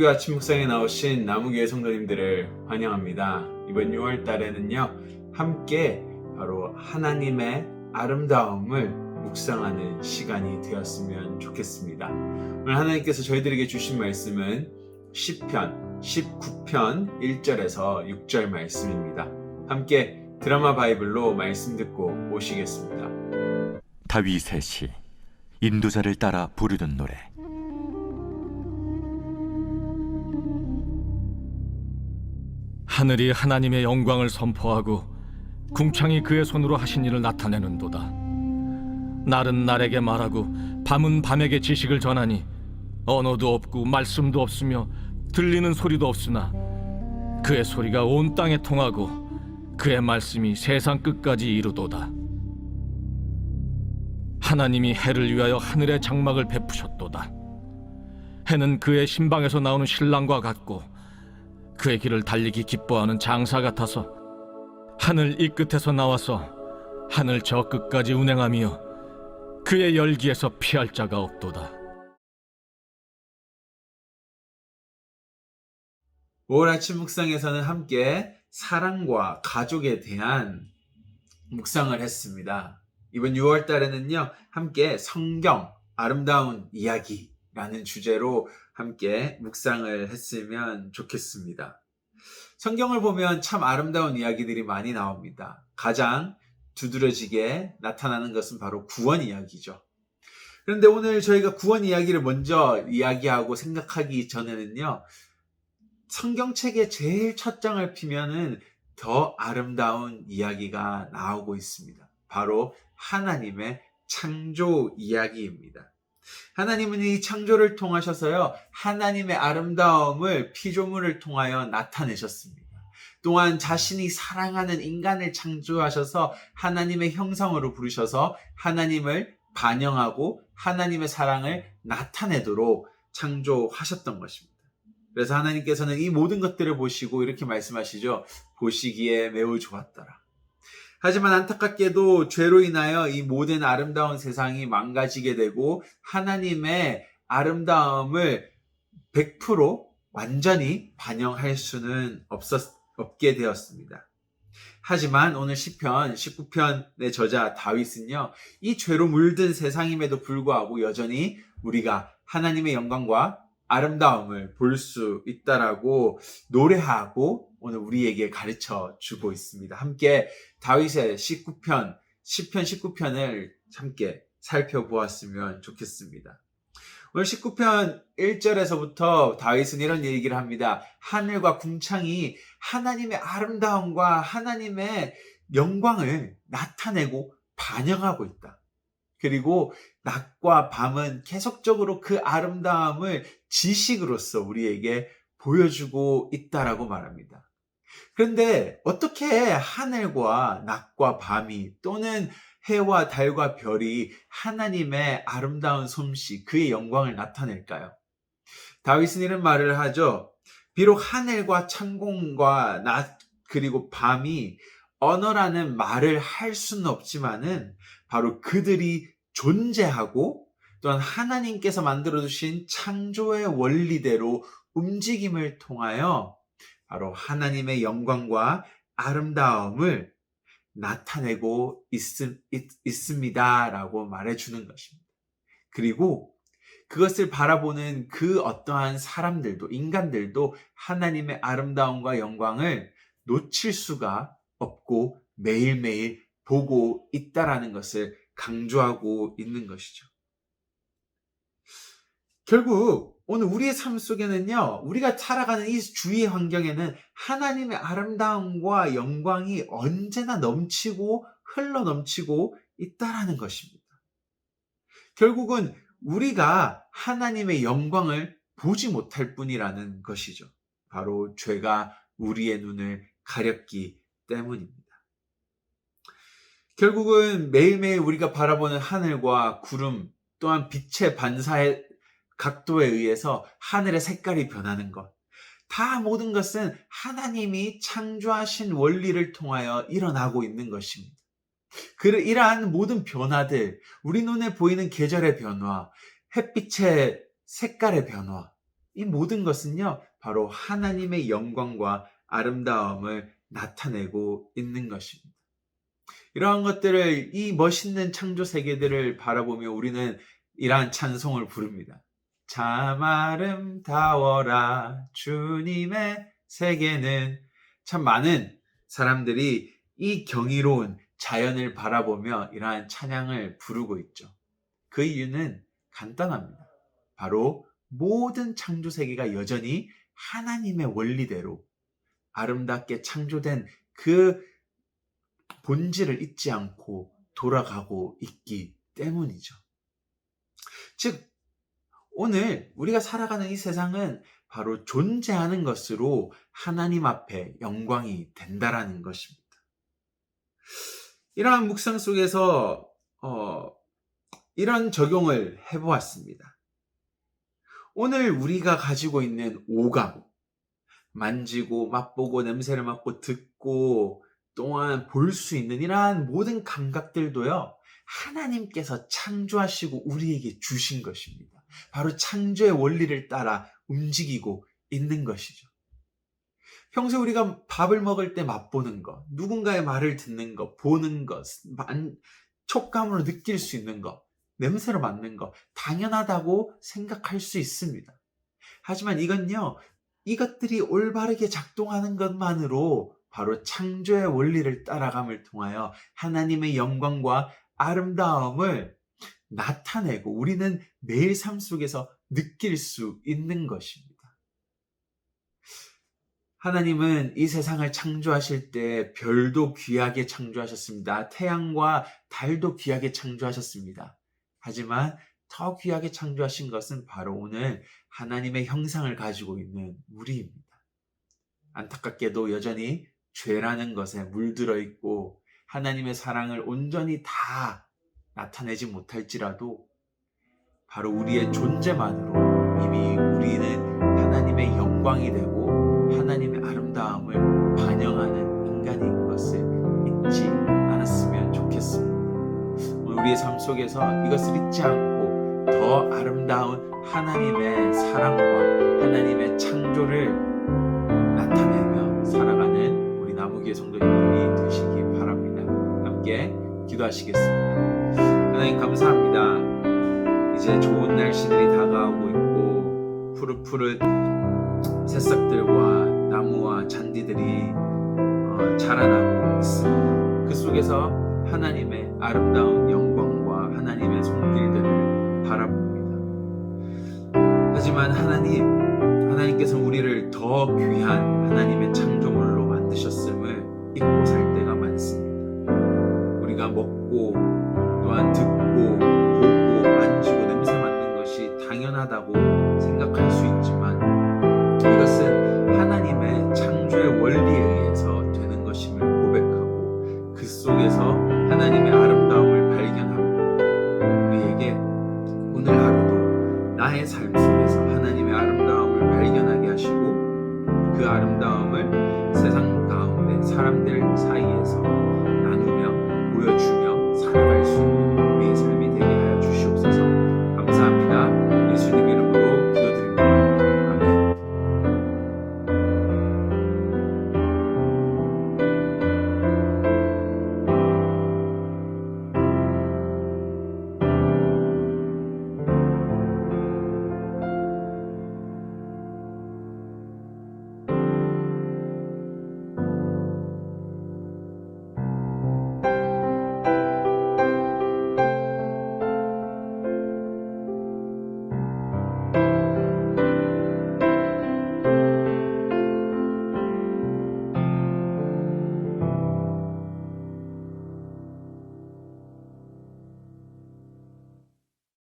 목요 아침 묵상에 나오신 나무교회 성도님들을 환영합니다. 이번 6월 달에는요, 함께 바로 하나님의 아름다움을 묵상하는 시간이 되었으면 좋겠습니다. 오늘 하나님께서 저희들에게 주신 말씀은 시편 19편 1절에서 6절 말씀입니다. 함께 드라마 바이블로 말씀 듣고 오시겠습니다. 다윗의 시, 인도자를 따라 부르는 노래. 하늘이 하나님의 영광을 선포하고 궁창이 그의 손으로 하신 일을 나타내는도다. 날은 날에게 말하고 밤은 밤에게 지식을 전하니 언어도 없고 말씀도 없으며 들리는 소리도 없으나 그의 소리가 온 땅에 통하고 그의 말씀이 세상 끝까지 이르도다. 하나님이 해를 위하여 하늘의 장막을 베푸셨도다. 해는 그의 신방에서 나오는 신랑과 같고 그의 길을 달리기 기뻐하는 장사 같아서 하늘 이 끝에서 나와서 하늘 저 끝까지 운행하며 그의 열기에서 피할 자가 없도다. 5월 아침 묵상에서는 함께 사랑과 가족에 대한 묵상을 했습니다. 이번 6월 달에는요, 함께 성경 아름다운 이야기라는 주제로 함께 묵상을 했으면 좋겠습니다. 성경을 보면 참 아름다운 이야기들이 많이 나옵니다. 가장 두드러지게 나타나는 것은 바로 구원 이야기죠. 그런데 오늘 저희가 구원 이야기를 먼저 이야기하고 생각하기 전에는요, 성경책의 제일 첫 장을 피면은 더 아름다운 이야기가 나오고 있습니다. 바로 하나님의 창조 이야기입니다. 하나님은 이 창조를 통하셔서요, 하나님의 아름다움을 피조물을 통하여 나타내셨습니다. 또한 자신이 사랑하는 인간을 창조하셔서 하나님의 형상으로 부르셔서 하나님을 반영하고 하나님의 사랑을 나타내도록 창조하셨던 것입니다. 그래서 하나님께서는 이 모든 것들을 보시고 이렇게 말씀하시죠. 보시기에 매우 좋았더라. 하지만 안타깝게도 죄로 인하여 이 모든 아름다운 세상이 망가지게 되고 하나님의 아름다움을 100% 완전히 반영할 수는 없게 되었습니다. 하지만 오늘 시편 19편의 저자 다윗은요, 이 죄로 물든 세상임에도 불구하고 여전히 우리가 하나님의 영광과 아름다움을 볼 수 있다라고 노래하고 오늘 우리에게 가르쳐 주고 있습니다. 함께 다윗의 19편, 시편 19편을 함께 살펴보았으면 좋겠습니다. 오늘 19편 1절에서부터 다윗은 이런 얘기를 합니다. 하늘과 궁창이 하나님의 아름다움과 하나님의 영광을 나타내고 반영하고 있다. 그리고 낮과 밤은 계속적으로 그 아름다움을 지식으로서 우리에게 보여주고 있다라고 말합니다. 그런데 어떻게 하늘과 낮과 밤이 또는 해와 달과 별이 하나님의 아름다운 솜씨, 그의 영광을 나타낼까요? 다윗은 이런 말을 하죠. 비록 하늘과 창공과 낮 그리고 밤이 언어라는 말을 할 수는 없지만은 바로 그들이 존재하고 또한 하나님께서 만들어주신 창조의 원리대로 움직임을 통하여 바로 하나님의 영광과 아름다움을 나타내고 있습니다라고 말해주는 것입니다. 그리고 그것을 바라보는 그 어떠한 사람들도, 인간들도 하나님의 아름다움과 영광을 놓칠 수가 없고 매일매일 보고 있다라는 것을 강조하고 있는 것이죠. 결국 오늘 우리의 삶 속에는요, 우리가 살아가는 이 주위의 환경에는 하나님의 아름다움과 영광이 언제나 넘치고 흘러 넘치고 있다라는 것입니다. 결국은 우리가 하나님의 영광을 보지 못할 뿐이라는 것이죠. 바로 죄가 우리의 눈을 가렸기 때문입니다. 결국은 매일매일 우리가 바라보는 하늘과 구름 또한 빛의 반사의 각도에 의해서 하늘의 색깔이 변하는 것, 다 모든 것은 하나님이 창조하신 원리를 통하여 일어나고 있는 것입니다. 이러한 모든 변화들, 우리 눈에 보이는 계절의 변화, 햇빛의 색깔의 변화, 이 모든 것은요, 바로 하나님의 영광과 아름다움을 나타내고 있는 것입니다. 이러한 것들을, 이 멋있는 창조 세계들을 바라보며 우리는 이러한 찬송을 부릅니다. 참 아름다워라 주님의 세계는. 참 많은 사람들이 이 경이로운 자연을 바라보며 이러한 찬양을 부르고 있죠. 그 이유는 간단합니다. 바로 모든 창조 세계가 여전히 하나님의 원리대로 아름답게 창조된 그 본질을 잊지 않고 돌아가고 있기 때문이죠. 즉, 오늘 우리가 살아가는 이 세상은 바로 존재하는 것으로 하나님 앞에 영광이 된다라는 것입니다. 이러한 묵상 속에서 이런 적용을 해보았습니다. 오늘 우리가 가지고 있는 오감, 만지고 맛보고 냄새를 맡고 듣고 또한 볼 수 있는 이러한 모든 감각들도요, 하나님께서 창조하시고 우리에게 주신 것입니다. 바로 창조의 원리를 따라 움직이고 있는 것이죠. 평소에 우리가 밥을 먹을 때 맛보는 것, 누군가의 말을 듣는 것, 보는 것, 촉감으로 느낄 수 있는 것, 냄새로 맡는 것, 당연하다고 생각할 수 있습니다. 하지만 이건요, 이것들이 올바르게 작동하는 것만으로 바로 창조의 원리를 따라감을 통하여 하나님의 영광과 아름다움을 나타내고 우리는 매일 삶 속에서 느낄 수 있는 것입니다. 하나님은 이 세상을 창조하실 때 별도 귀하게 창조하셨습니다. 태양과 달도 귀하게 창조하셨습니다. 하지만 더 귀하게 창조하신 것은 바로 오늘 하나님의 형상을 가지고 있는 우리입니다. 안타깝게도 여전히 죄라는 것에 물들어 있고 하나님의 사랑을 온전히 다 나타내지 못할지라도 바로 우리의 존재만으로 이미 우리는 하나님의 영광이 되고 하나님의 아름다움을 반영하는 인간인 것을 잊지 않았으면 좋겠습니다. 오늘 우리의 삶 속에서 이것을 잊지 않고 더 아름다운 하나님의 사랑과 하나님의 창조를 나타내며 살아가는 우리 나무교회 성도님들이 되시기 바랍니다. 함께 기도하시겠습니다. 하나님 감사합니다. 이제 좋은 날씨들이 다가오고 있고 푸릇푸릇 새싹들과 나무와 잔디들이 자라나고 있습니다. 그 속에서 하나님의 아름다운 영광과 하나님의 손길들을 바라봅니다. 하지만 하나님께서는 우리를 더 귀한 하나님의 창조물로 만드셨음을 잊고 살 때가 많습니다. 우리가 먹고 또한 듣고 보고 만지고 냄새 맡는 것이 당연하다고 생각할 수 있지만 이것은 하나님의 창조의 원리에 의해서 되는 것임을 고백하고 그 속에서 하나님의 아름다운